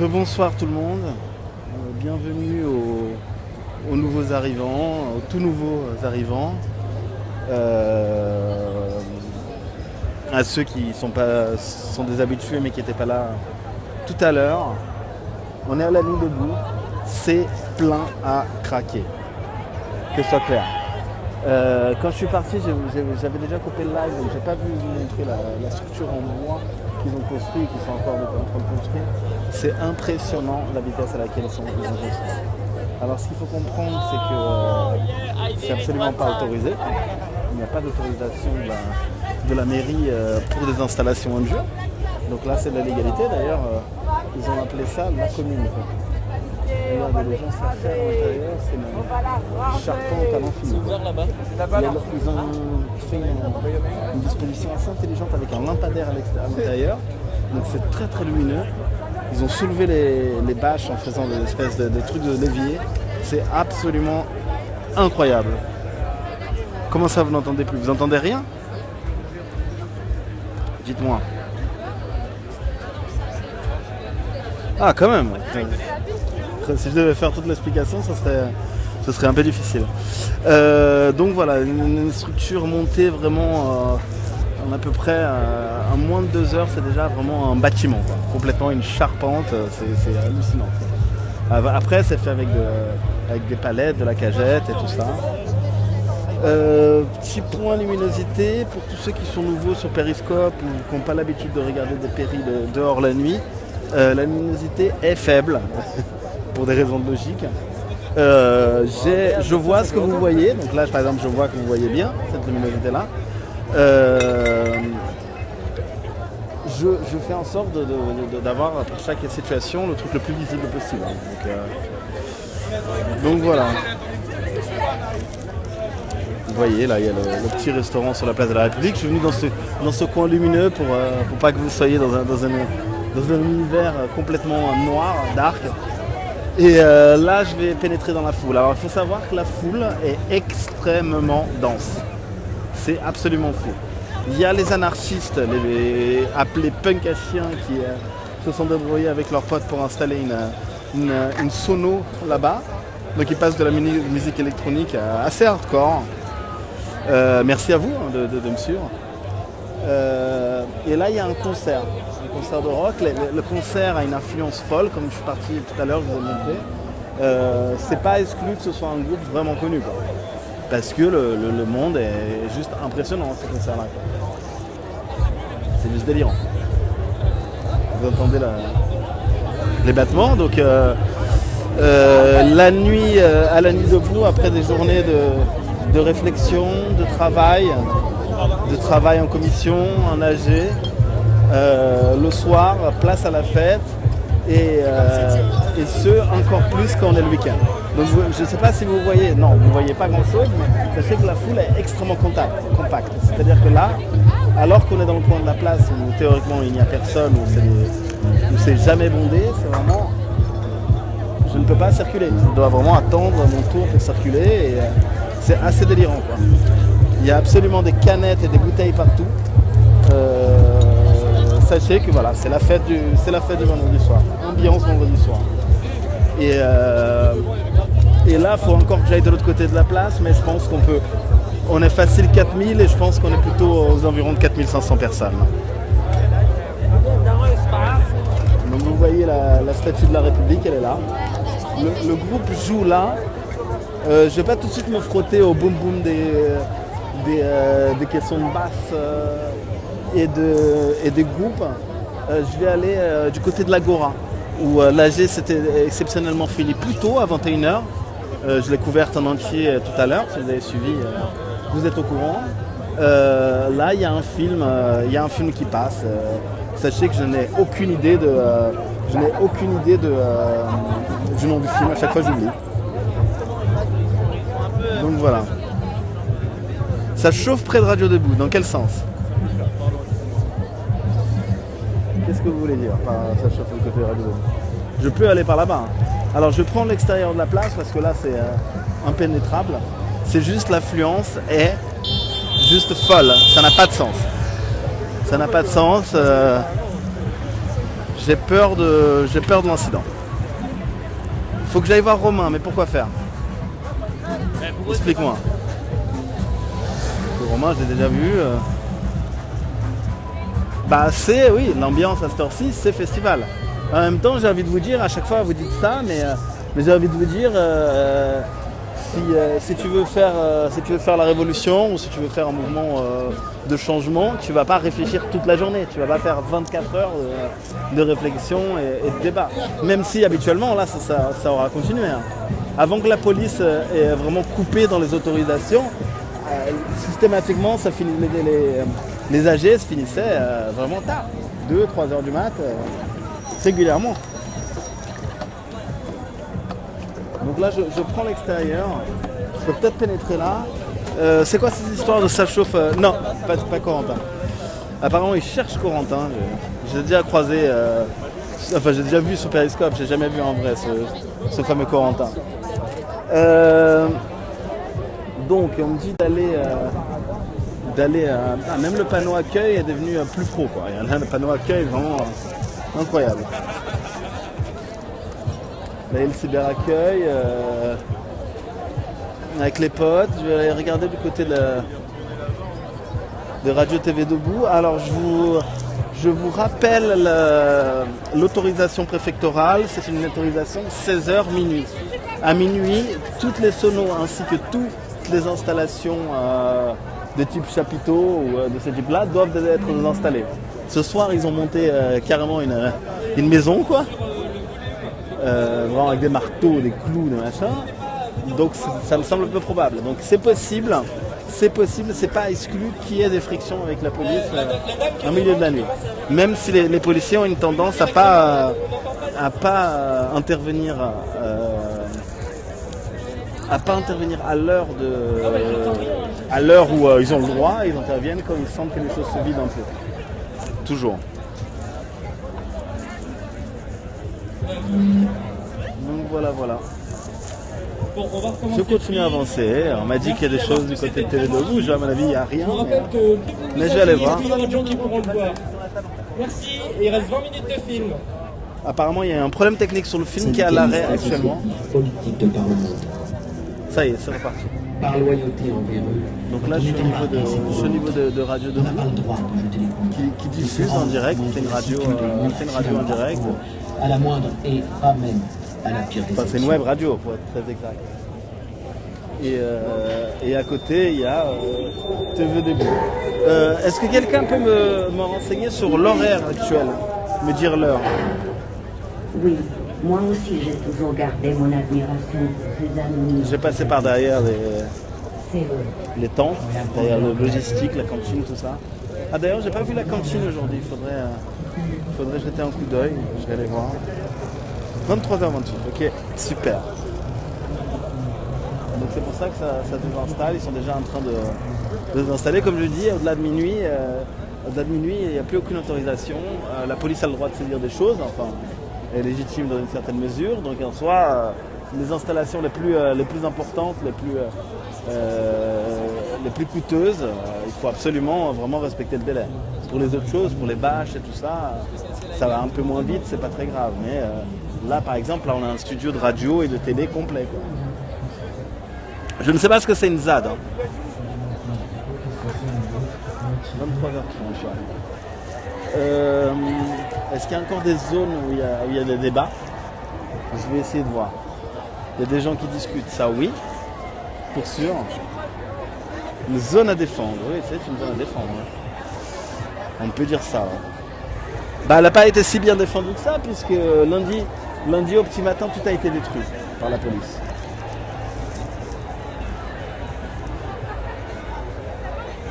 Rebonsoir tout le monde, bienvenue aux nouveaux arrivants, aux tout nouveaux arrivants, à ceux qui sont des habitués mais qui n'étaient pas là tout à l'heure. On est à la nuit debout, c'est plein à craquer, que ce soit clair. Quand je suis parti, j'avais déjà coupé le live, donc j'ai pas vu vous montrer la structure en bois qu'ils ont construit et qu'ils sont encore en train de construire. C'est impressionnant la vitesse à laquelle ils ont construit. Alors ce qu'il faut comprendre, c'est que c'est absolument pas autorisé. Il n'y a pas d'autorisation de la mairie pour des installations en jeu. Donc là c'est de la légalité, d'ailleurs ils ont appelé ça la commune. Regardez, les gens savent faire à l'intérieur, c'est une charpente à l'infini. Ils ont fait une disposition assez intelligente avec un lampadaire à l'intérieur, donc c'est très très lumineux. Ils ont soulevé les bâches en faisant des espèces de trucs de levier. C'est absolument incroyable. Comment ça, vous n'entendez plus? Vous n'entendez rien? Dites-moi. Ah, quand même. Si je devais faire toute l'explication, ce serait un peu difficile. Donc voilà, une structure montée vraiment en à peu près en moins de 2 heures, c'est déjà vraiment un bâtiment, quoi. Complètement une charpente, c'est hallucinant, quoi. Après, c'est fait avec des palettes, de la cagette et tout ça. Petit point luminosité pour tous ceux qui sont nouveaux sur Periscope ou qui n'ont pas l'habitude de regarder des péris dehors la nuit. La luminosité est faible. Pour des raisons de logique. Je vois ce que vous voyez. Donc là, par exemple, je vois que vous voyez bien cette luminosité-là. Je fais en sorte d'avoir pour chaque situation le truc le plus visible possible. Donc voilà. Vous voyez, là, il y a le petit restaurant sur la place de la République. Je suis venu dans ce coin lumineux pour pas que vous soyez dans un univers complètement noir, dark. Et là, je vais pénétrer dans la foule. Alors, il faut savoir que la foule est extrêmement dense. C'est absolument fou. Il y a les anarchistes, les appelés punk à chiens, qui se sont débrouillés avec leurs potes pour installer une sono là-bas. Donc, ils passent de la musique électronique assez hardcore. Merci à vous de me suivre. Et là, il y a un concert de rock. Le concert a une influence folle, comme je suis parti tout à l'heure, je vous ai montré. C'est pas exclu que ce soit un groupe vraiment connu, quoi. Parce que le monde est juste impressionnant, ce concert-là, quoi. C'est juste délirant. Vous entendez les battements. Donc la nuit, à la nuit debout, après des journées de réflexion, de travail en commission, en AG. Le soir, place à la fête et ce encore plus quand on est le week-end. Donc je ne sais pas si vous voyez, non vous ne voyez pas grand chose, mais sachez que la foule est extrêmement compacte. C'est-à-dire que là, alors qu'on est dans le coin de la place où théoriquement il n'y a personne, où c'est jamais bondé, c'est vraiment, je ne peux pas circuler. Je dois vraiment attendre mon tour pour circuler et c'est assez délirant, quoi. Il y a absolument des canettes et des bouteilles partout. Sachez que voilà, c'est la fête du vendredi soir, ambiance vendredi soir. Et là, il faut encore que j'aille de l'autre côté de la place, mais je pense on est facile 4000 et je pense qu'on est plutôt aux environs de 4500 personnes. Donc vous voyez la statue de la République, elle est là. Le groupe joue là. Je ne vais pas tout de suite me frotter au boom boom des caissons de basse et des groupes. Je vais aller du côté de l'Agora, où l'AG s'était exceptionnellement fini plus tôt, à 21h. Je l'ai couverte en entier tout à l'heure, si vous avez suivi, vous êtes au courant. Là, il y a un film qui passe. Sachez que je n'ai aucune idée du nom du film, à chaque fois j'oublie. Donc voilà. Ça chauffe près de Radio Debout, dans quel sens? Qu'est-ce que vous voulez dire par ça chauffe le côté de Radio Debout? Je peux aller par là-bas. Alors je prends l'extérieur de la place parce que là c'est impénétrable. C'est juste l'affluence est juste folle. Ça n'a pas de sens. Ça n'a pas de sens. J'ai peur de l'incident. Faut que j'aille voir Romain, mais pourquoi faire? Explique-moi. Romain, je l'ai déjà vu. Bah c'est, oui, l'ambiance à cette heure-ci, c'est festival. En même temps, j'ai envie de vous dire, à chaque fois vous dites ça, mais j'ai envie de vous dire, si tu veux faire la révolution ou si tu veux faire un mouvement de changement, tu ne vas pas réfléchir toute la journée, tu ne vas pas faire 24 heures de réflexion et de débat. Même si habituellement, là, ça aura continué. Hein. Avant que la police ait vraiment coupé dans les autorisations, systématiquement, les AG se finissaient vraiment tard, 2-3 heures du mat, régulièrement. Donc là, je prends l'extérieur, je peux peut-être pénétrer là. C'est quoi cette histoire de ça chauffe Non, pas Corentin. Apparemment, ils cherchent Corentin. J'ai déjà croisé, j'ai déjà vu sur Periscope, j'ai jamais vu en vrai ce fameux Corentin. Donc, on me dit d'aller même le panneau accueil est devenu plus pro, quoi. Il y a un panneau accueil vraiment incroyable. Là, il y a le cyber-accueil avec les potes. Je vais aller regarder du côté de Radio TV Debout. Alors, je vous rappelle l'autorisation préfectorale. C'est une autorisation 16h minuit. À minuit, toutes les sonos ainsi que toutes les installations de type chapiteau ou de ce type-là doivent être installées. Ce soir, ils ont monté carrément une maison, quoi. Vraiment avec des marteaux, des clous, des machins. Donc ça me semble peu probable. Donc c'est possible, c'est pas exclu qu'il y ait des frictions avec la police en milieu de la nuit. Même si les policiers ont une tendance à pas intervenir à l'heure où ils ont le droit, ils interviennent quand ils sentent que les choses se vident un peu. Toujours. Donc voilà. Bon, je continue à avancer. On m'a dit qu'il y a des choses du côté de TV Debout. À mon avis, il n'y a rien. Mais je vais aller voir. Merci. Et il reste 20 minutes de film. Apparemment, il y a un problème technique sur le film qui est à l'arrêt actuellement. Politique de par le monde. Ça y est, c'est reparti. Par loyauté envers eux. Donc là, je suis au niveau de Radio On n'a pas le Debout droit de jeter les coups. qui diffuse en direct. C'est une radio en direct. À la moindre et pas même à la pire des Enfin, c'est une web radio, pour être très exact. Et à côté, il y a TV Debout. Est-ce que quelqu'un peut me renseigner sur l'horaire actuel? Me dire l'heure? Oui, moi aussi j'ai toujours gardé mon admiration pour ces amis. J'ai passé par derrière C'est eux. les tentes, derrière le logistique, la cantine, tout ça. Ah d'ailleurs, j'ai pas vu la cantine aujourd'hui, il faudrait jeter un coup d'œil, je vais aller voir. 23h28, ok, super. Donc c'est pour ça que ça désinstalle, ils sont déjà en train de désinstaller. Comme je dis, au-delà de minuit, il n'y a plus aucune autorisation. La police a le droit de saisir des choses, enfin, est légitime dans une certaine mesure. Donc en soi, les installations les plus importantes, les plus coûteuses, il faut absolument vraiment respecter le délai. Pour les autres choses, pour les bâches et tout ça, ça va un peu moins vite, c'est pas très grave. Mais là, par exemple, là, on a un studio de radio et de télé complet, quoi. Je ne sais pas ce que c'est une ZAD. 23h30. Est-ce qu'il y a encore des zones où il y a des débats? Je vais essayer de voir. Il y a des gens qui discutent, ça oui, pour sûr. Une zone à défendre, oui, c'est une zone à défendre. On peut dire ça. Ouais. Bah, elle n'a pas été si bien défendue que ça, puisque lundi au petit matin, tout a été détruit par la police.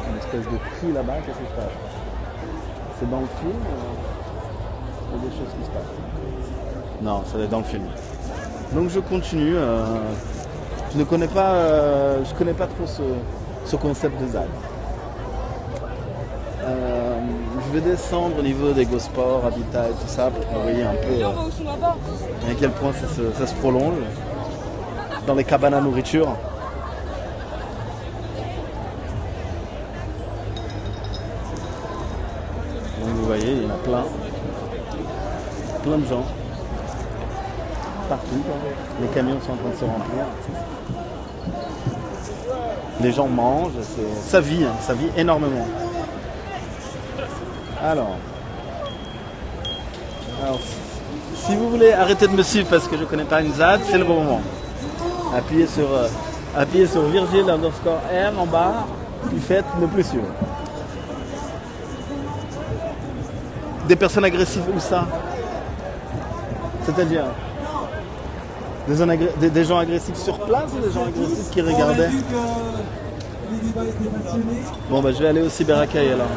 Une espèce de cri là-bas, qu'est-ce qui se passe? C'est dans le film il y a des choses qui se passent? Non, ça va être dans le film. Donc je continue. Je connais pas trop ce concept de ZAD. Je vais descendre au niveau des GoSport, Habitat et tout ça pour que vous voyez un peu à quel point ça se prolonge dans les cabanes à nourriture. Donc vous voyez, il y en a plein. plein de gens. Partout, quoi. Les camions sont en train de se remplir. Les gens mangent, ça vit énormément. Alors, si vous voulez arrêter de me suivre parce que je ne connais pas une ZAD, c'est le bon moment. Appuyez sur Virgile_R en bas, puis faites ne plus suivre. Des personnes agressives, où ça? C'est-à-dire des gens agressifs sur place ou des gens agressifs qui regardaient? Bon, je vais aller au cyberaccueil alors.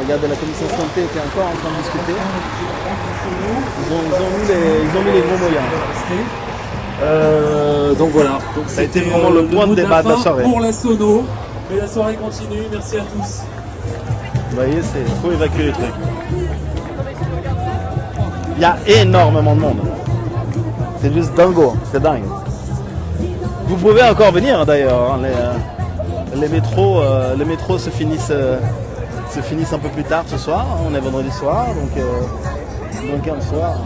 Regardez, la commission santé était encore en train de discuter. Ils ont mis les gros moyens. Donc voilà. Donc ça a été vraiment le point de débat de la soirée. Pour la sono, mais la soirée continue. Merci à tous. Vous voyez, il faut évacuer les trucs. Il y a énormément de monde. C'est juste dingo, c'est dingue. Vous pouvez encore venir d'ailleurs. Hein, les métros se finissent un peu plus tard ce soir. On est vendredi soir, donc un soir,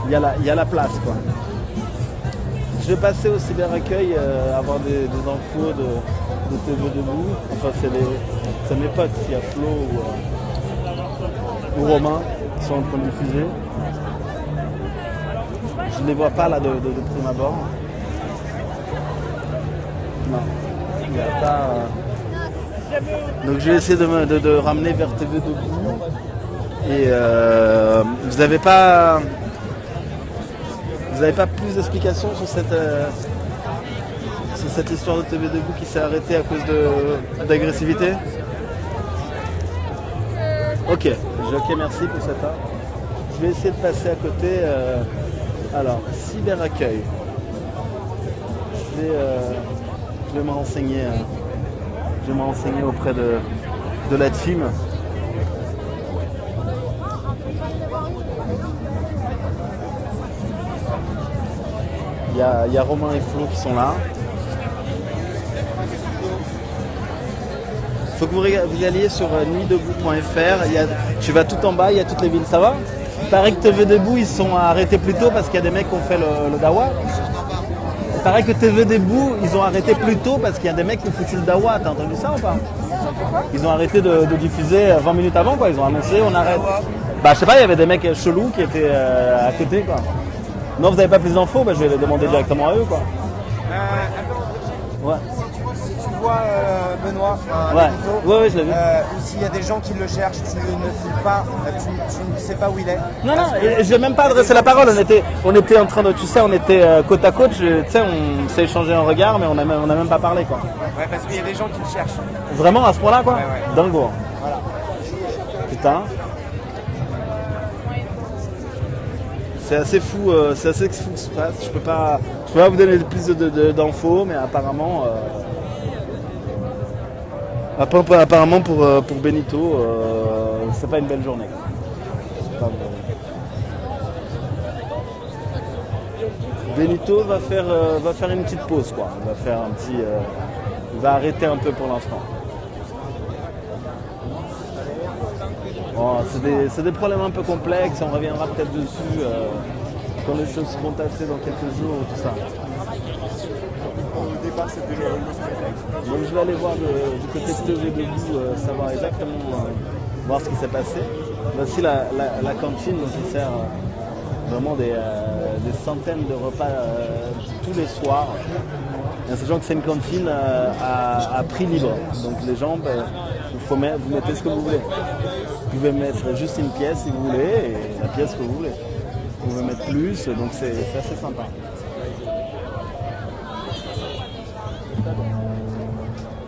il y a la place, quoi. Je vais passer au cyberaccueil avoir des infos de TV Debout. Enfin, c'est mes potes, il y a Flo ou Romain qui sont en train de diffuser. Je ne les vois pas là de prime abord. Non, il n'y a pas. Donc je vais essayer de ramener vers TV Debout. Et vous n'avez pas plus d'explications sur cette histoire de TV Debout qui s'est arrêtée à cause d'agressivité? Ok, merci pour cette heure. Je vais essayer de passer à côté. Alors, cyberaccueil. Je vais me renseigner. Je vais me renseigner auprès de la team. Il y a Romain et Flo qui sont là. Il faut que vous alliez sur nuitdebout.fr. Tu vas tout en bas, il y a toutes les villes, ça va? Il paraît que TV Debout, ils sont arrêtés plus tôt parce qu'il y a des mecs qui ont fait le dawa. Il paraît que TV Debout, ils ont arrêté plus tôt parce qu'il y a des mecs qui ont foutu le dawa. T'as entendu ça ou pas? Ils ont arrêté de diffuser 20 minutes avant, quoi. Ils ont annoncé, on arrête. Je sais pas, il y avait des mecs chelous qui étaient à côté, quoi. Non, vous n'avez pas plus d'infos? Je vais les demander directement à eux, quoi. Ouais. Si tu vois Benoît, ouais, je l'ai vu. ou s'il y a des gens qui le cherchent, tu ne files pas, tu ne sais pas où il est. Non, je n'ai même pas adressé la parole. On était en train de, on était côte à côte. On s'est échangé un regard, mais on n'a même pas parlé, quoi. Ouais, parce qu'il y a des gens qui le cherchent. Vraiment à ce point-là, quoi. Ouais. Dingo. Voilà. Putain. C'est assez fou ce qui se passe. Je peux pas vous donner plus d'infos, mais apparemment, pour Benito, c'est pas une belle journée. Benito va faire une petite pause, quoi. Il va arrêter un peu pour l'instant. Bon, c'est des problèmes un peu complexes, on reviendra peut-être dessus quand les choses seront tassées dans quelques jours, tout ça. Au départ, c'était le spectacle. Donc je vais aller voir du côté de TV Debout, savoir exactement voir ce qui s'est passé. Voici la cantine, donc qui sert vraiment des centaines de repas tous les soirs. Et sachant que c'est une cantine à prix libre, donc les gens, vous mettez ce que vous voulez. Vous pouvez mettre juste une pièce si vous voulez, et la pièce que vous voulez. Vous pouvez mettre plus, donc c'est assez sympa.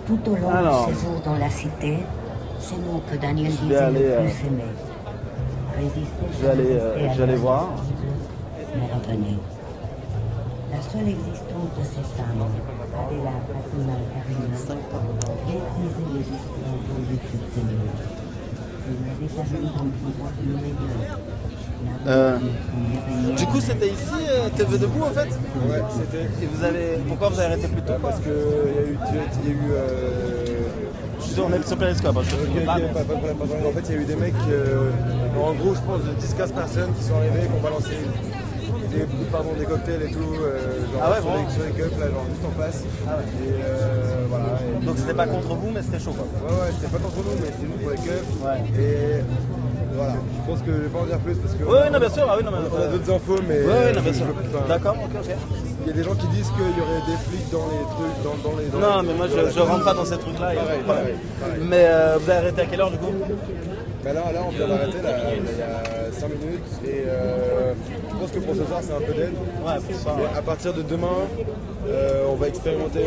Tout au long de ses jours dans la cité, ces mots que Daniel disait le plus aimer. Je vais aller voir. Mais revenez. La seule existence de ces femmes, Adela, Fatima, Karina, maîtriser les histoires vendues sur ces murs. Vous n'avez pas vu dans le pouvoir de nos Du coup, c'était ici, TV Debout, en fait? Ouais, c'était. Et pourquoi vous avez arrêté plus tôt? Parce qu'il y a eu On est sur Periscope, hein, je Ok, ne ok, pas. pas de problème, pas de problème. En fait, il y a eu des mecs, en gros, je pense, de 10-15 personnes qui sont arrivés, qui ont balancé des cocktails et tout, genre Ah ouais, sur, vraiment sur les cups, là, genre juste en face. Ah ouais. Et voilà. Et Donc c'était pas contre vous, mais c'était chaud quoi. ouais, c'était pas contre nous, mais c'était nous pour les cups. Ouais. Et voilà, je pense que je vais pas en dire plus parce que. Oui, non, bien sûr, ah oui, non, mais. On a d'autres infos, mais. Oui, non, bien sûr. enfin, D'accord, ok, ok. Il y a des gens qui disent qu'il y aurait des flics dans les trucs, dans les. Non, mais moi je rentre pas dans ces trucs-là. y a Pareil, pas de problème. pareil. Mais vous avez arrêté à quelle heure du coup? Bah là, on vient d'arrêter là, il y a 5 minutes et je pense que pour ce soir c'est un peu dead. Ouais, pour ça. Et à partir de demain, on va expérimenter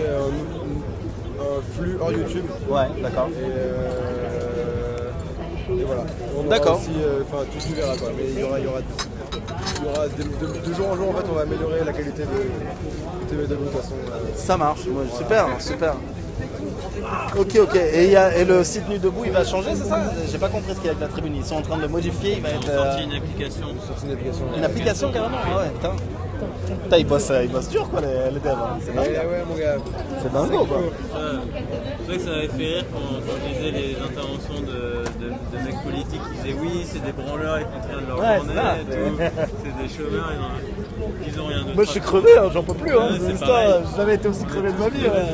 un flux hors YouTube. Ouais, d'accord. Et voilà. On aura D'accord. aussi, enfin tout se verra quoi. Mais il y aura de jour en jour en fait on va améliorer la qualité de TV de toute façon. Ça marche, ouais, super, super. Ok, ok. Et le site Nu Debout, il va changer, c'est ça? J'ai pas compris ce qu'il y a avec la tribune. Ils sont en train de le modifier, il va être. sorti une application. Une application carrément? Ah ouais, putain. Putain, ils bossent dur quoi, les devs. Hein. C'est dingue. Ouais mon gars. C'est dingo quoi. C'est vrai que ça m'avait fait rire quand je lisais les interventions de mecs politiques qui disaient oui, c'est des branleurs, ils font rien de leur Ouais, journée, c'est ça, et tout. C'est des chômeurs, ils ont rien d'autre. Moi je suis crevé, hein, j'en peux plus. Hein. Ouais, c'est C'est pareil. ça, j'ai jamais été aussi crevé de ma vie. Ouais.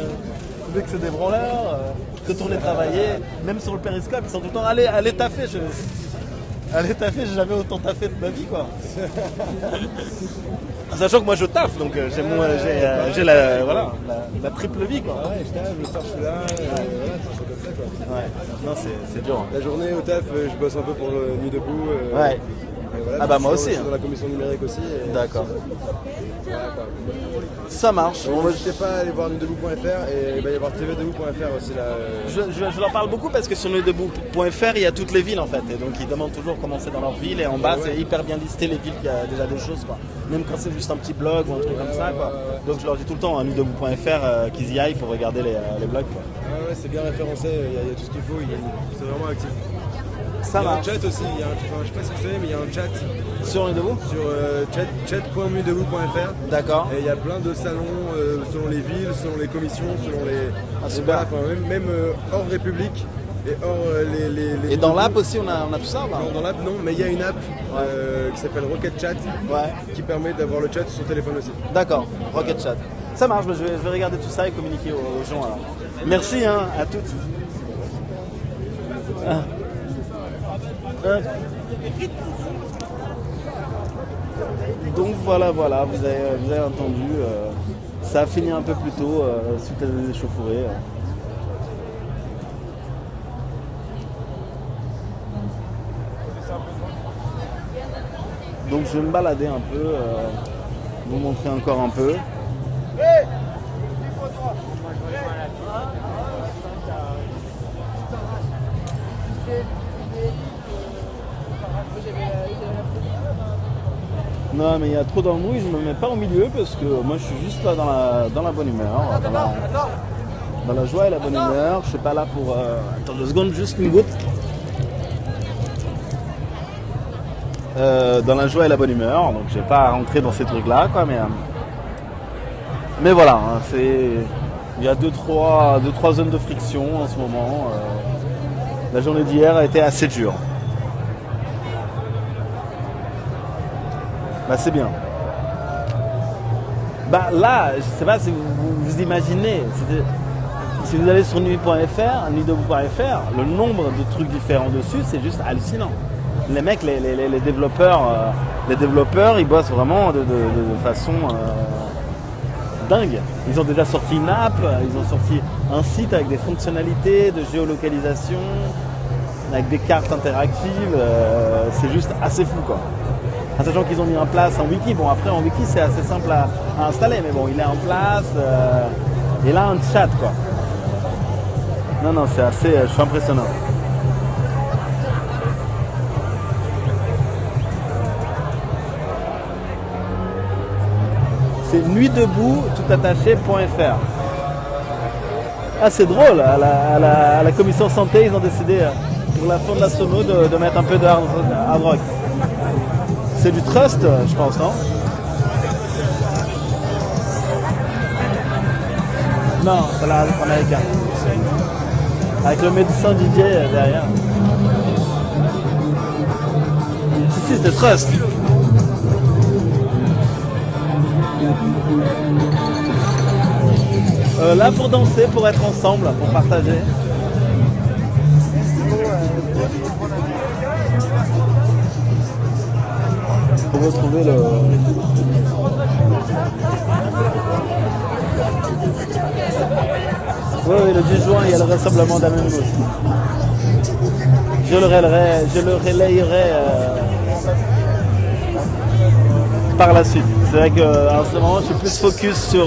Dès que c'est des branleurs, retourner travailler, même sur le périscope, ils sont tout le temps allez taffer. Allez taffer, j'ai jamais autant taffé de ma vie quoi. Sachant que moi je taffe, donc j'ai la triple vie quoi. Ah ouais, je taffe, le soir je suis là, voilà, c'est comme ça quoi. Ouais, non c'est dur. Hein. La journée au taf, je bosse un peu pour le Nuit Debout. Ouais. Et voilà, Ah bah moi je suis aussi. dans la commission numérique aussi. D'accord. Voilà, quoi. Ça marche. Donc, n'hésitez pas à aller voir nudedebout.fr et il va y avoir tvdebout.fr aussi là. Je leur parle beaucoup parce que sur nudedebout.fr il y a toutes les villes en fait. Et donc ils demandent toujours comment c'est dans leur ville et en bas c'est hyper bien listé les villes qu'il y a déjà des choses quoi. Même quand c'est juste un petit blog ou un truc comme ça quoi. Donc je leur dis tout le temps à nudedebout.fr qu'ils y aillent pour regarder les blogs quoi. Ouais, c'est bien référencé, il y a tout ce qu'il faut, c'est vraiment actif. Ça Il y a un marche. chat aussi, je sais pas si vous savez, mais il y a un chat Sur Nudedebout? sur chat.nudedebout.fr. D'accord. Et il y a plein de salons selon les villes, selon les commissions, selon les. Ah, et super. voilà, enfin, même hors République et hors les. Et dans l'app aussi on a tout ça bah. Dans l'app non, mais il y a une app qui s'appelle Rocket Chat Ouais. qui permet d'avoir le chat sur son téléphone aussi. D'accord, Rocket Chat. Ça marche, je vais regarder tout ça et communiquer aux gens alors. Merci hein, à toutes. Ah. Donc voilà, vous avez entendu, ça a fini un peu plus tôt suite à des échauffourées. Donc je vais me balader un peu, vous montrer encore un peu. Non mais il y a trop d'embrouilles, je me mets pas au milieu parce que moi je suis juste là dans la bonne humeur, dans la joie et la bonne humeur. Je suis pas là pour... Attends 2 secondes, juste une goutte. Dans la joie et la bonne humeur, donc je vais pas rentrer dans ces trucs là quoi, mais voilà, hein, il y a 2-3 zones de friction en ce moment. La journée d'hier a été assez dure. Bah c'est bien. Bah là, je sais pas si vous imaginez, si vous allez sur nuit.fr, nudedebout.fr, le nombre de trucs différents dessus, c'est juste hallucinant. Les mecs, les développeurs, ils bossent vraiment de façon dingue. Ils ont déjà sorti une app, ils ont sorti un site avec des fonctionnalités de géolocalisation, avec des cartes interactives. C'est juste assez fou quoi. En sachant qu'ils ont mis en place un wiki. Bon après en wiki c'est assez simple à installer, mais bon il est en place. Et là un chat quoi. Non c'est assez, je suis impressionnant. C'est nuitdebout tout attaché.fr. Ah c'est drôle, à la commission santé ils ont décidé pour la fin de la sono de mettre un peu de hard rock. C'est du trust je pense, non? Non, c'est l'américain. Avec le médecin Didier derrière. Si, c'est Trust. Là pour danser, pour être ensemble, pour partager. Pour retrouver le... Oui, le 10 juin, il y a le rassemblement d'Amengo aussi. Je le relayerai par la suite. C'est vrai qu'en ce moment, je suis plus focus sur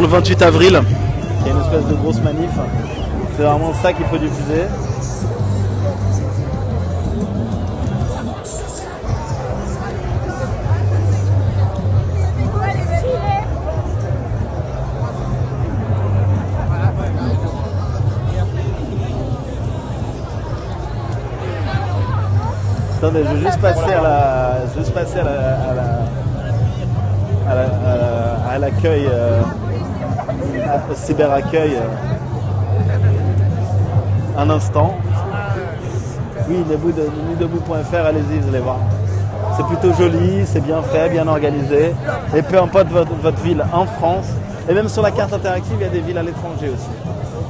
le 28 avril, qui est une espèce de grosse manif. C'est vraiment ça qu'il faut diffuser. Attendez, je vais juste passer à l'accueil, au cyberaccueil un instant. Oui, nuitdebout.fr, allez-y, vous allez voir. C'est plutôt joli, c'est bien fait, bien organisé. Et peu importe votre ville en France, et même sur la carte interactive, il y a des villes à l'étranger aussi.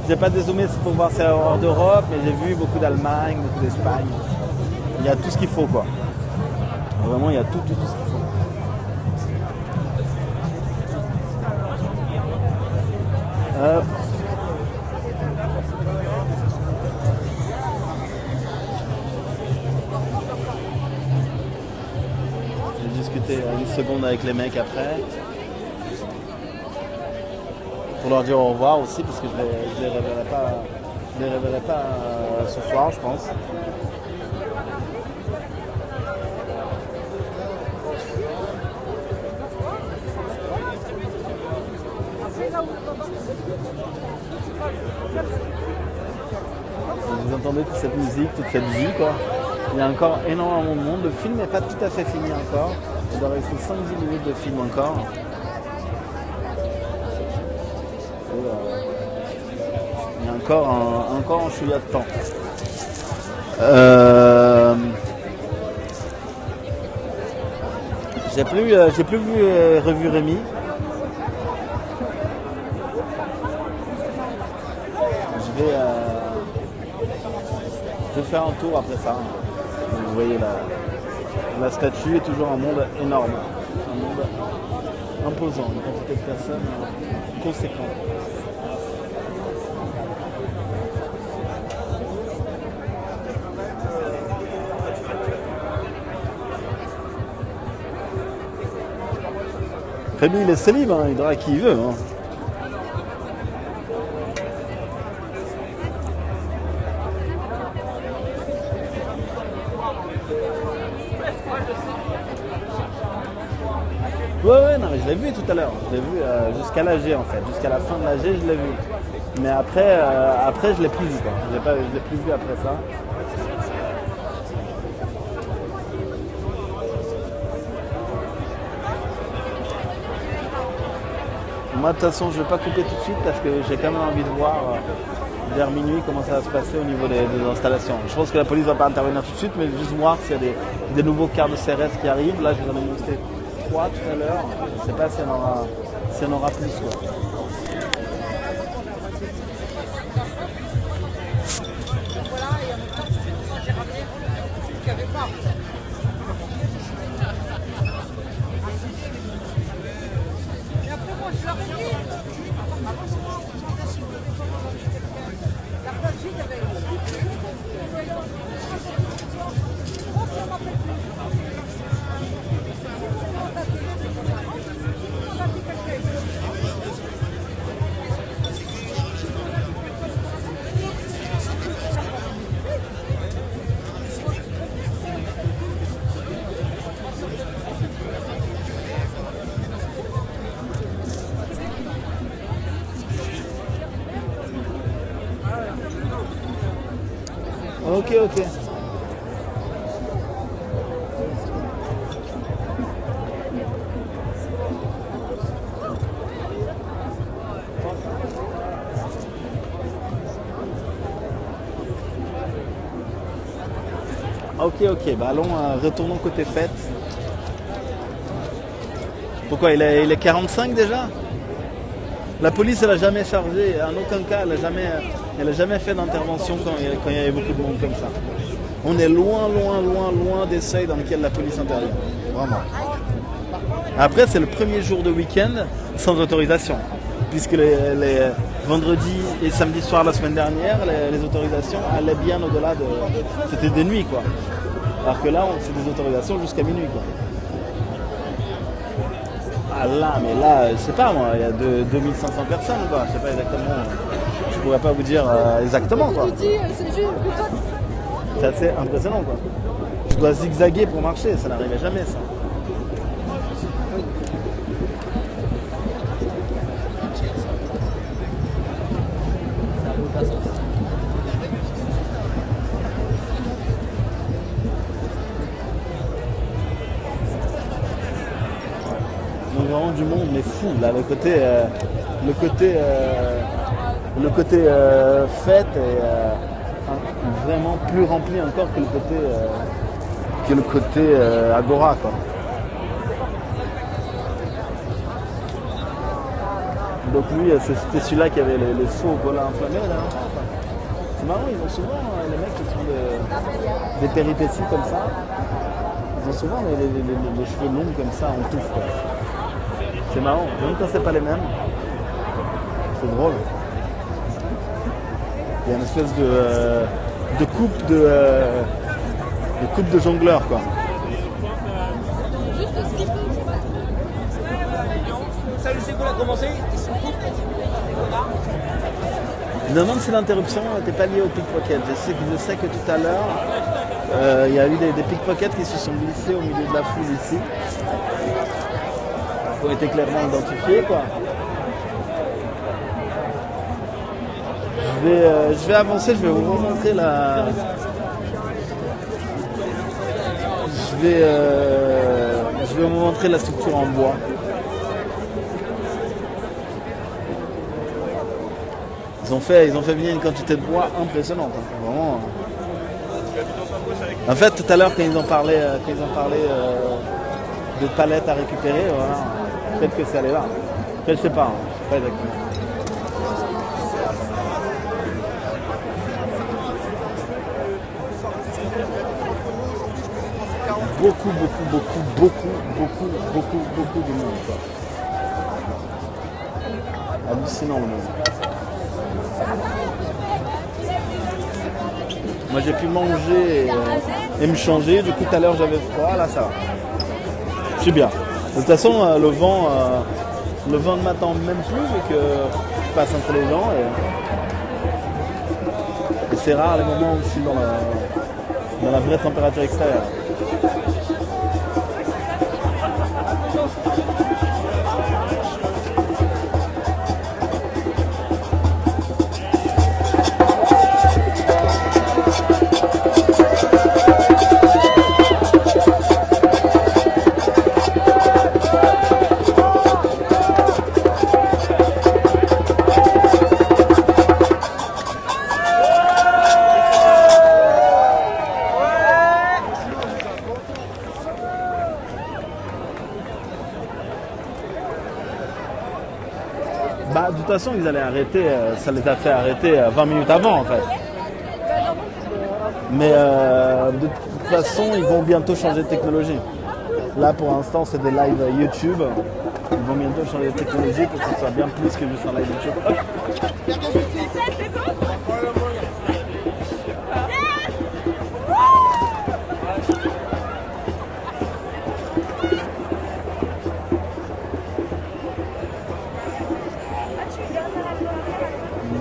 Je n'ai pas dézoomé pour voir c'est hors d'Europe, mais j'ai vu beaucoup d'Allemagne, beaucoup d'Espagne. Il y a tout ce qu'il faut, quoi. Vraiment, il y a tout ce qu'il faut. Hop. J'ai discuté une seconde avec les mecs après. Pour leur dire au revoir aussi, parce que je les révélerai pas ce soir, je pense. Vous entendez toute cette musique, toute cette vie, quoi. Il y a encore énormément de monde. Le film n'est pas tout à fait fini encore. Il doit rester 5-10 minutes de film encore. Il y a encore un chouïa de temps. J'ai plus revu Rémi. Je vais faire un tour après ça. Vous voyez la statue est toujours un monde énorme. Un monde imposant, une quantité de personnes conséquente. Rémi, il est célib, hein, il drague qui il veut. Hein. Ouais, non, mais je l'ai vu tout à l'heure. Je l'ai vu jusqu'à l'AG en fait. Jusqu'à la fin de l'AG, je l'ai vu. Mais après, je l'ai plus vu. Quoi. Je l'ai plus vu après ça. Moi, de toute façon, je ne vais pas couper tout de suite parce que j'ai quand même envie de voir vers minuit comment ça va se passer au niveau des installations. Je pense que la police ne va pas intervenir tout de suite, mais juste voir s'il y a des nouveaux quarts de CRS qui arrivent. Là, je vous en ai montré 3 tout à l'heure. Je ne sais pas s'il y en aura plus. Quoi. Ok. Ok, bah allons, retournons côté fête. Pourquoi il est 45 déjà? La police, elle n'a jamais chargé, en aucun cas, elle a jamais fait d'intervention quand il y avait beaucoup de monde comme ça. On est loin des seuils dans lesquels la police intervient. Vraiment. Après, c'est le premier jour de week-end sans autorisation. Puisque les vendredis et samedi soir la semaine dernière, les autorisations allaient bien au-delà de... C'était des nuits, quoi. Alors que là, c'est des autorisations jusqu'à minuit, quoi. Ah là, mais là, je sais pas moi, il y a 2500 personnes, quoi. Je sais pas exactement. Je pourrais pas vous dire exactement, quoi. C'est assez impressionnant, quoi. Je dois zigzaguer pour marcher, ça n'arrivait jamais, ça. Donc vraiment du monde, mais fou, là, le côté fête est vraiment plus rempli encore que le côté agora, quoi. Donc lui, c'était celui-là qui avait les faux volants inflammés là. C'est marrant, ils ont souvent, les mecs qui font des péripéties comme ça, ils ont souvent les cheveux longs comme ça en touffe, quoi. C'est marrant, même quand c'est pas les mêmes. C'est drôle. Il y a une espèce de coupe de jongleur, quoi. Salut, c'est quoi, commencé? Je me demande si l'interruption n'était pas liée au pickpocket. Je sais que tout à l'heure, il y a eu des pickpockets qui se sont glissés au milieu de la foule ici. Qui ont été clairement identifiés, quoi. Je vais avancer, je vais vous remontrer la... Je vais vous montrer la structure en bois. Ils ont fait venir une quantité de bois impressionnante, hein. Vraiment. En fait, tout à l'heure, quand ils ont parlé de palettes à récupérer, voilà, peut-être que c'est allé là. Après, je sais pas, hein. Je sais pas exactement. Beaucoup de monde, quoi. Hallucinant le monde. Moi j'ai pu manger et me changer, du coup tout à l'heure j'avais froid, là ça va. Je suis bien. De toute façon le vent ne m'attend même plus vu que je passe entre les gens et c'est rare les moments où je suis dans la vraie température extérieure. Bah, de toute façon, ils allaient arrêter, ça les a fait arrêter 20 minutes avant en fait. Mais de toute façon, ils vont bientôt changer de technologie. Là, pour l'instant, c'est des lives YouTube. Ils vont bientôt changer de technologie pour que ce soit bien plus que juste un live YouTube.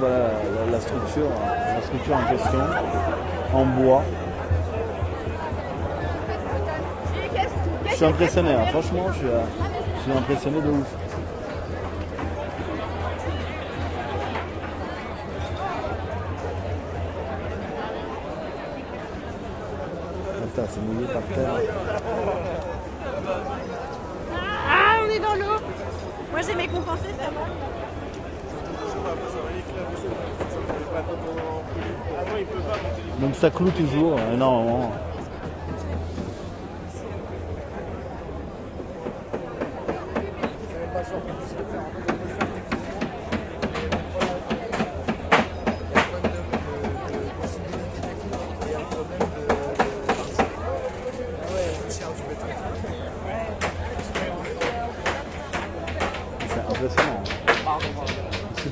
Voilà la structure en question, en bois. Je suis impressionné, hein. Franchement, je suis impressionné de ouf. Attends, c'est mouillé par terre. Ah, on est dans l'eau. Moi j'ai mes compensés, ça va. Donc ça cloue toujours énormément.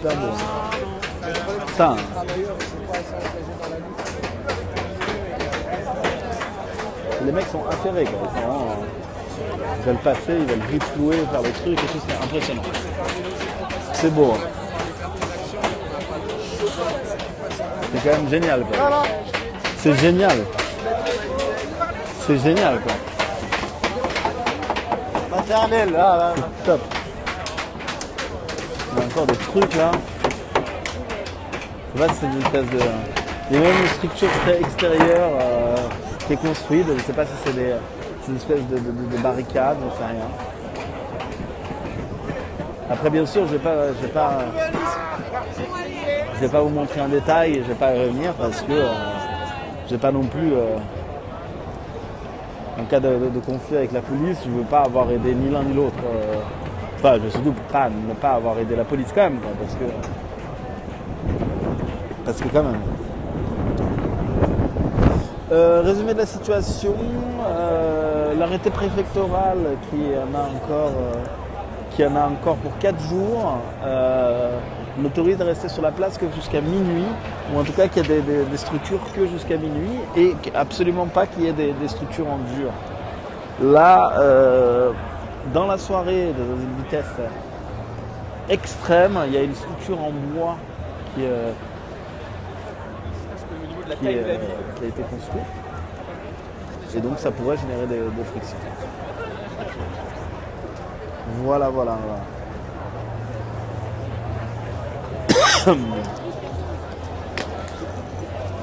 super beau. Putain. Les mecs sont affairés quoi. Ils sont vraiment, ils veulent passer, ils veulent reflouer, faire des trucs et tout, c'est impressionnant. C'est beau. Hein. C'est quand même génial quoi. C'est génial. C'est génial quoi. Maternelle, là. Top. Il y a encore des trucs là. Là c'est une espèce de. Il y a même une structure très extérieure qui est construite. Je ne sais pas si c'est une espèce de barricade, je ne sais rien. Après bien sûr je vais pas vous montrer en détail, je ne vais pas y revenir parce que je n'ai pas non plus. En cas de conflit avec la police, je ne veux pas avoir aidé ni l'un ni l'autre. Enfin, je veux surtout pas ne pas avoir aidé la police quand même, quoi, parce que quand même. Résumé de la situation, l'arrêté préfectoral qui en a encore pour 4 jours, m'autorise à rester sur la place que jusqu'à minuit, ou en tout cas qu'il y a des structures que jusqu'à minuit, et absolument pas qu'il y ait des structures en dur. Là, dans la soirée, dans une vitesse extrême, il y a une structure en bois qui a été construite, et donc ça pourrait générer des frictions. Voilà.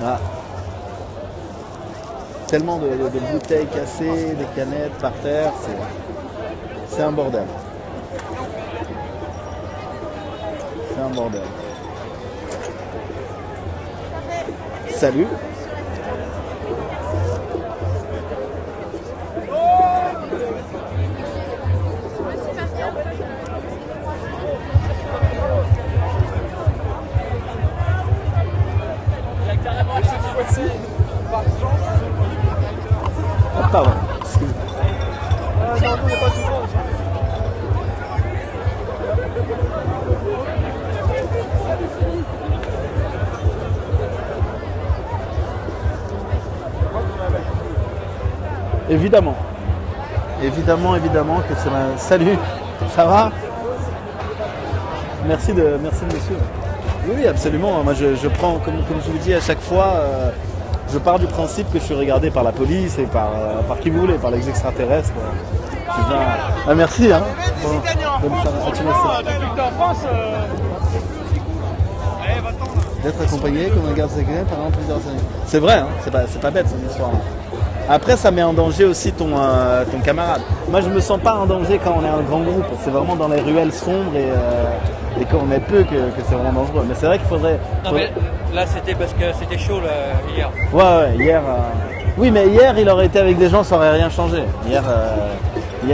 Ah. Tellement de bouteilles cassées, des canettes par terre, c'est un bordel. C'est un bordel. Salut. Ah, pardon. Évidemment que c'est ma... Salut, ça va? Merci de me suivre. Oui, absolument. Moi, je prends, comme je vous dis à chaque fois, je pars du principe que je suis regardé par la police et par qui vous voulez, par les extraterrestres. Ah, merci. Hein. Bon, d'être accompagné comme un garde secret pendant plusieurs années. C'est vrai, hein, c'est pas bête cette histoire. Après, ça met en danger aussi ton camarade. Moi, je me sens pas en danger quand on est un grand groupe. C'est vraiment dans les ruelles sombres et quand on est peu que c'est vraiment dangereux. Mais c'est vrai qu'il faudrait... Non, mais là, c'était parce que c'était chaud là, hier. Ouais, hier... Oui, mais hier, il aurait été avec des gens, ça aurait rien changé. Hier,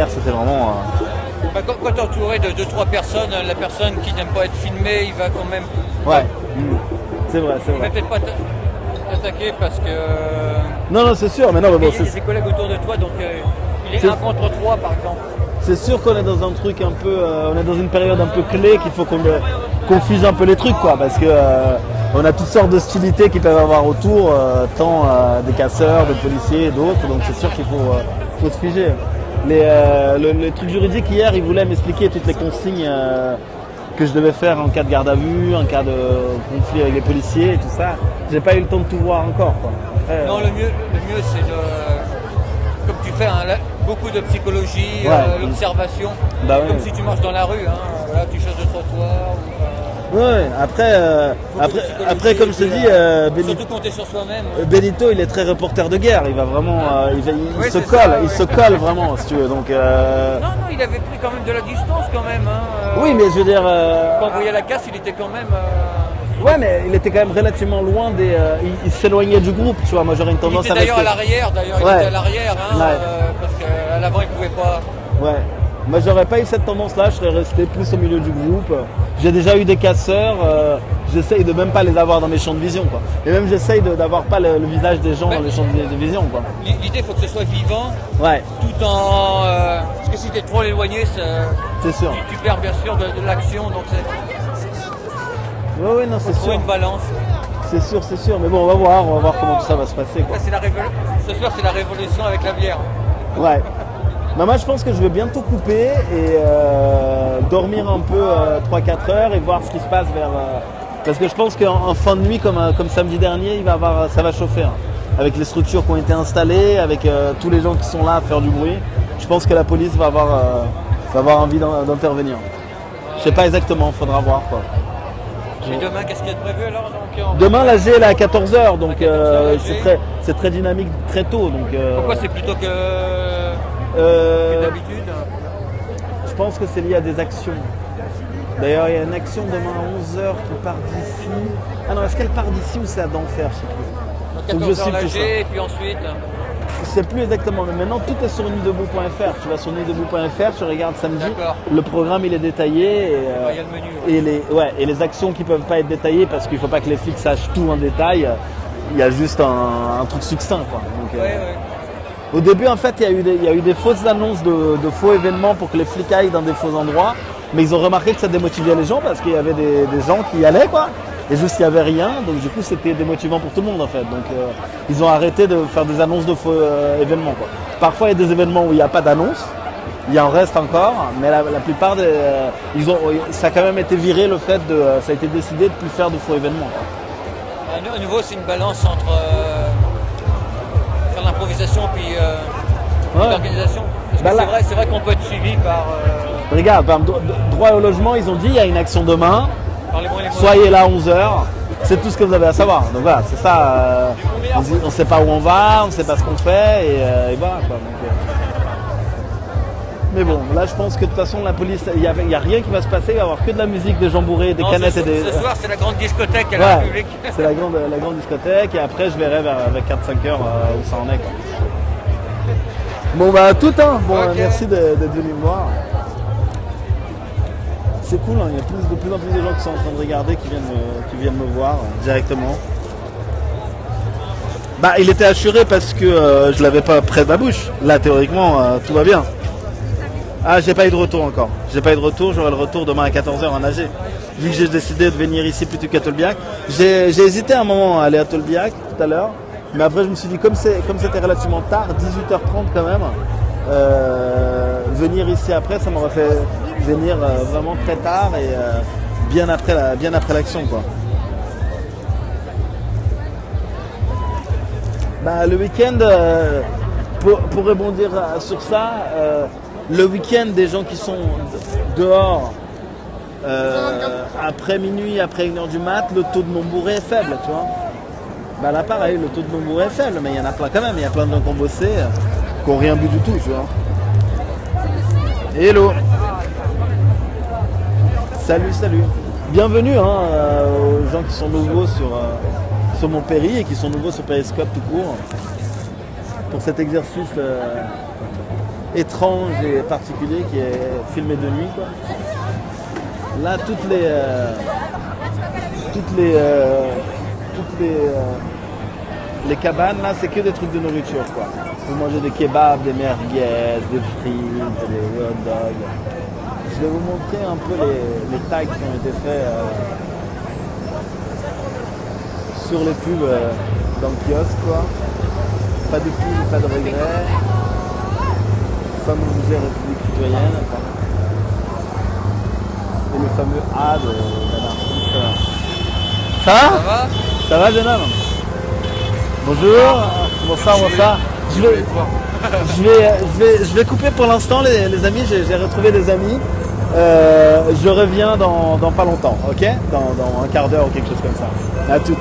c'était vraiment... Bah, quand t'es entouré de 2-3 personnes, la personne qui n'aime pas être filmée, il va quand même... Ouais, c'est vrai. Il va peut-être pas t'attaquer parce que... Non, c'est sûr, mais non, mais bon... Il y a ses collègues autour de toi, donc il est 1 contre 3, par exemple. C'est sûr qu'on est dans un truc un peu... on est dans une période un peu clé qu'il faut qu'on fuse un peu les trucs, quoi, parce que on a toutes sortes d'hostilités qu'ils peuvent avoir autour, tant des casseurs, des policiers et d'autres, donc c'est sûr qu'il faut se figer. Le truc juridique, hier, il voulait m'expliquer toutes les consignes que je devais faire en cas de garde à vue, en cas de conflit avec les policiers et tout ça. J'ai pas eu le temps de tout voir encore, quoi. Après, non, le mieux c'est de... Comme tu fais beaucoup de psychologie, l'observation, comme si tu marches dans la rue, voilà, tu changes de trottoir. Ouais, après comme je te dis, surtout compter sur soi-même. Benito, il est très reporter de guerre. Il va vraiment, il se colle vraiment, si tu veux. Donc. Non, il avait pris quand même de la distance quand même. Oui, mais je veux dire. Quand on voyait la casse, il était quand même. Ouais, mais il était quand même relativement loin des. Il s'éloignait du groupe, tu vois. Moi, j'aurais une tendance à. Il était à l'arrière. Il était à l'arrière, parce qu'à l'avant, il pouvait pas. Ouais. Moi, j'aurais pas eu cette tendance-là. Je serais resté plus au milieu du groupe. J'ai déjà eu des casseurs. J'essaye de même pas les avoir dans mes champs de vision, quoi. Et même j'essaye d'avoir pas le visage des gens dans les champs de vision, quoi. L'idée, il faut que ce soit vivant. Ouais. Tout en. Parce que si t'es trop éloigné, c'est sûr. Tu perds bien sûr de l'action, donc Ouais, non, c'est sûr. Trouver une balance. C'est sûr. Mais bon, on va voir comment tout ça va se passer, quoi. Là, ce soir, c'est la révolution avec la bière. Ouais. Bah, moi, je pense que je vais bientôt couper et dormir un peu 3-4 heures et voir ce qui se passe vers. Parce que je pense qu'en fin de nuit, comme samedi dernier, ça va chauffer. Hein. Avec les structures qui ont été installées, avec tous les gens qui sont là à faire du bruit, je pense que la police va avoir envie d'intervenir. Je sais pas exactement, faudra voir, quoi. Et demain, qu'est-ce qu'il y a de prévu alors donc, Demain, la G elle est à 14h, donc c'est très dynamique très tôt. Donc, pourquoi c'est plutôt que d'habitude? Je pense que c'est lié à des actions. D'ailleurs, il y a une action demain à 11h qui part d'ici. Ah non, est-ce qu'elle part d'ici ou c'est à d'enfer? Je sais plus. Donc 14h la G, et puis ensuite. Je sais plus exactement, mais maintenant tout est sur nuitdebout.fr. Tu vas sur nuitdebout.fr, tu regardes samedi. Le programme il est détaillé et, il y a le menu. Et les actions qui peuvent pas être détaillées parce qu'il faut pas que les flics sachent tout en détail. Il y a juste un truc succinct, quoi. Donc, au début, en fait, il y a eu des fausses annonces de faux événements pour que les flics aillent dans des faux endroits. Mais ils ont remarqué que ça démotivait les gens parce qu'il y avait des gens qui y allaient, quoi. Et juste il n'y avait rien, donc du coup c'était démotivant pour tout le monde en fait. Donc ils ont arrêté de faire des annonces de faux événements, quoi. Parfois il y a des événements où il n'y a pas d'annonce, il en reste encore, mais la plupart ça a quand même été viré le fait ça a été décidé de ne plus faire de faux événements, quoi. À nouveau c'est une balance entre faire l'improvisation puis l'organisation. Parce que c'est vrai qu'on peut être suivi par... Regarde, par exemple, droit au logement, ils ont dit il y a une action demain. Soyez là à 11h, c'est tout ce que vous avez à savoir. Donc voilà, c'est ça. On ne sait pas où on va, on ne sait pas ce qu'on fait et voilà, quoi. Donc, mais bon, là je pense que de toute façon la police, il n'y a rien qui va se passer, il va y avoir que de la musique, des gens bourrés, des canettes et des... Ce soir c'est la grande discothèque à la République. C'est la grande discothèque et après je verrai avec 4-5 heures où ça en est, quoi. Bon bah tout hein, bon merci d'être venu me voir. C'est cool, hein. Il y a de plus en plus de gens qui sont en train de regarder, qui viennent me voir directement. Bah il était assuré parce que je l'avais pas près de ma bouche. Là théoriquement tout va bien. Ah j'ai pas eu de retour encore. J'aurai le retour demain à 14h en AG. Vu que j'ai décidé de venir ici plutôt qu'à Tolbiac. J'ai hésité un moment à aller à Tolbiac tout à l'heure. Mais après je me suis dit comme c'était relativement tard, 18h30 quand même, venir ici après ça m'aurait fait venir vraiment très tard et bien après l'action, quoi. Bah, le week-end, pour rebondir sur ça, le week-end des gens qui sont dehors après minuit, après 1h du mat, le taux de non-bourré est faible, tu vois. Bah là pareil, le taux de non-bourré est faible, mais il y en a plein quand même, il y a plein de gens qui ont bossé, qui n'ont rien bu du tout, tu vois. Hello. Salut. Bienvenue aux gens qui sont nouveaux sur mon péri et qui sont nouveaux sur Periscope tout court. Pour cet exercice étrange et particulier qui est filmé de nuit, quoi. Là les cabanes là c'est que des trucs de nourriture, quoi. Vous mangez des kebabs, des merguez, des frites, des hot dogs. Je vais vous montrer un peu les tags qui ont été faits sur les pubs dans le kiosque, quoi. Pas de pub, pas de regret. Comme on disait République citoyenne. Et le fameux A de Ça va, jeune homme? Bonjour. Bonsoir. Je vais couper pour l'instant les amis, j'ai retrouvé des amis. Je reviens dans pas longtemps, ok? Dans un quart d'heure ou quelque chose comme ça. À toutes.